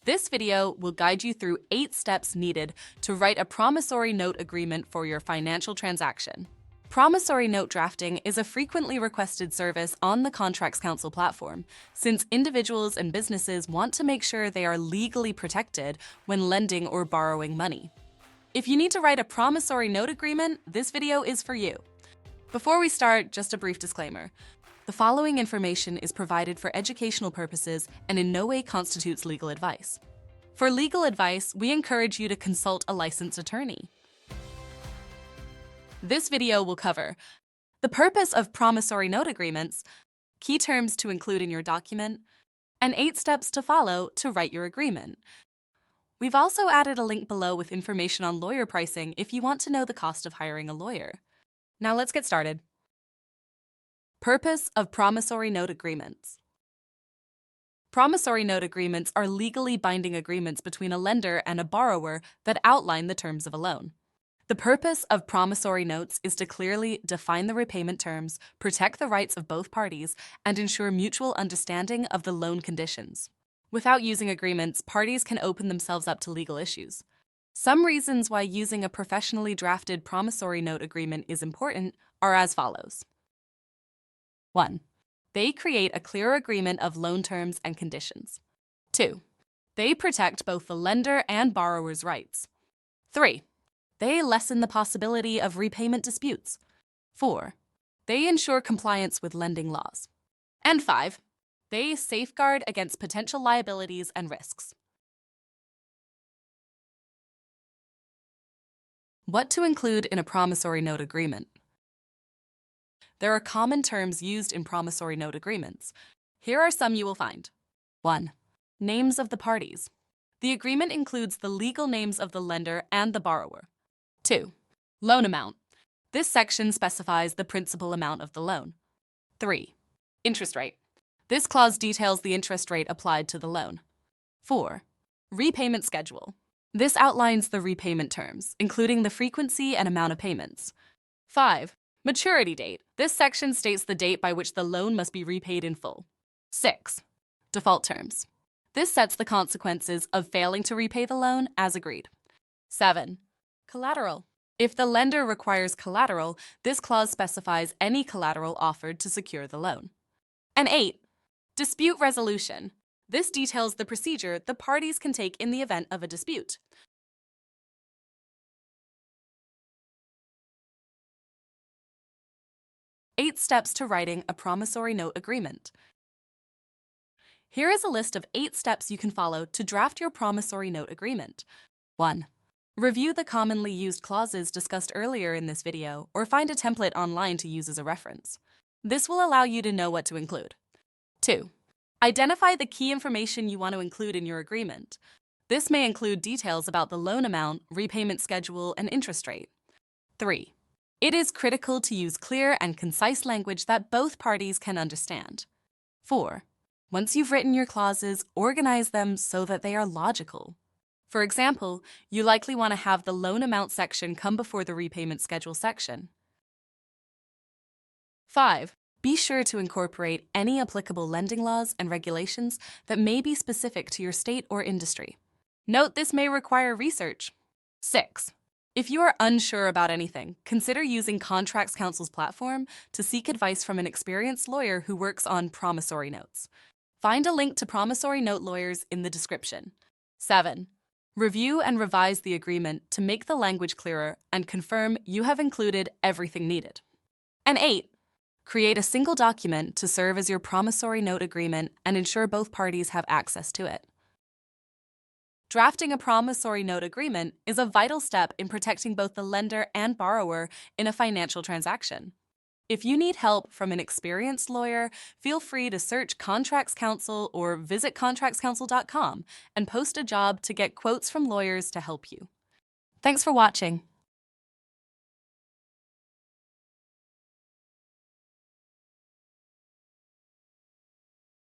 This video will guide you through 8 steps needed to write a promissory note agreement for your financial transaction. Promissory note drafting is a frequently requested service on the Contracts Council platform, since individuals and businesses want to make sure they are legally protected when lending or borrowing money. If you need to write a promissory note agreement, this video is for you. Before we start, just a brief disclaimer. The following information is provided for educational purposes and in no way constitutes legal advice. For legal advice, we encourage you to consult a licensed attorney. This video will cover the purpose of promissory note agreements, key terms to include in your document, and 8 steps to follow to write your agreement. We've also added a link below with information on lawyer pricing if you want to know the cost of hiring a lawyer. Now let's get started. Purpose of promissory note agreements. Promissory note agreements are legally binding agreements between a lender and a borrower that outline the terms of a loan. The purpose of promissory notes is to clearly define the repayment terms, protect the rights of both parties, and ensure mutual understanding of the loan conditions. Without using agreements, parties can open themselves up to legal issues. Some reasons why using a professionally drafted promissory note agreement is important are as follows. 1. They create a clear agreement of loan terms and conditions. 2. They protect both the lender and borrower's rights. 3. They lessen the possibility of repayment disputes. 4. They ensure compliance with lending laws. And 5. They safeguard against potential liabilities and risks. What to include in a promissory note agreement? There are common terms used in promissory note agreements. Here are some you will find. 1. Names of the parties. The agreement includes the legal names of the lender and the borrower. 2. Loan amount. This section specifies the principal amount of the loan. 3. Interest rate. This clause details the interest rate applied to the loan. 4. Repayment schedule. This outlines the repayment terms, including the frequency and amount of payments. 5. Maturity date. This section states the date by which the loan must be repaid in full. 6. Default terms. This sets the consequences of failing to repay the loan as agreed. 7. Collateral. If the lender requires collateral, this clause specifies any collateral offered to secure the loan. And 8. Dispute resolution. This details the procedure the parties can take in the event of a dispute. Eight steps to writing a promissory note agreement. Here is a list of 8 steps you can follow to draft your promissory note agreement. 1. Review the commonly used clauses discussed earlier in this video or find a template online to use as a reference. This will allow you to know what to include. 2. Identify the key information you want to include in your agreement. This may include details about the loan amount, repayment schedule, and interest rate. 3. It is critical to use clear and concise language that both parties can understand. 4. Once you've written your clauses, organize them so that they are logical. For example, you likely want to have the loan amount section come before the repayment schedule section. 5. Be sure to incorporate any applicable lending laws and regulations that may be specific to your state or industry. Note this may require research. 6. If you are unsure about anything, consider using Contracts Council's platform to seek advice from an experienced lawyer who works on promissory notes. Find a link to promissory note lawyers in the description. 7. Review and revise the agreement to make the language clearer and confirm you have included everything needed. And 8. Create a single document to serve as your promissory note agreement and ensure both parties have access to it. Drafting a promissory note agreement is a vital step in protecting both the lender and borrower in a financial transaction. If you need help from an experienced lawyer, feel free to search Contracts Council or visit contractscouncil.com and post a job to get quotes from lawyers to help you. Thanks for watching.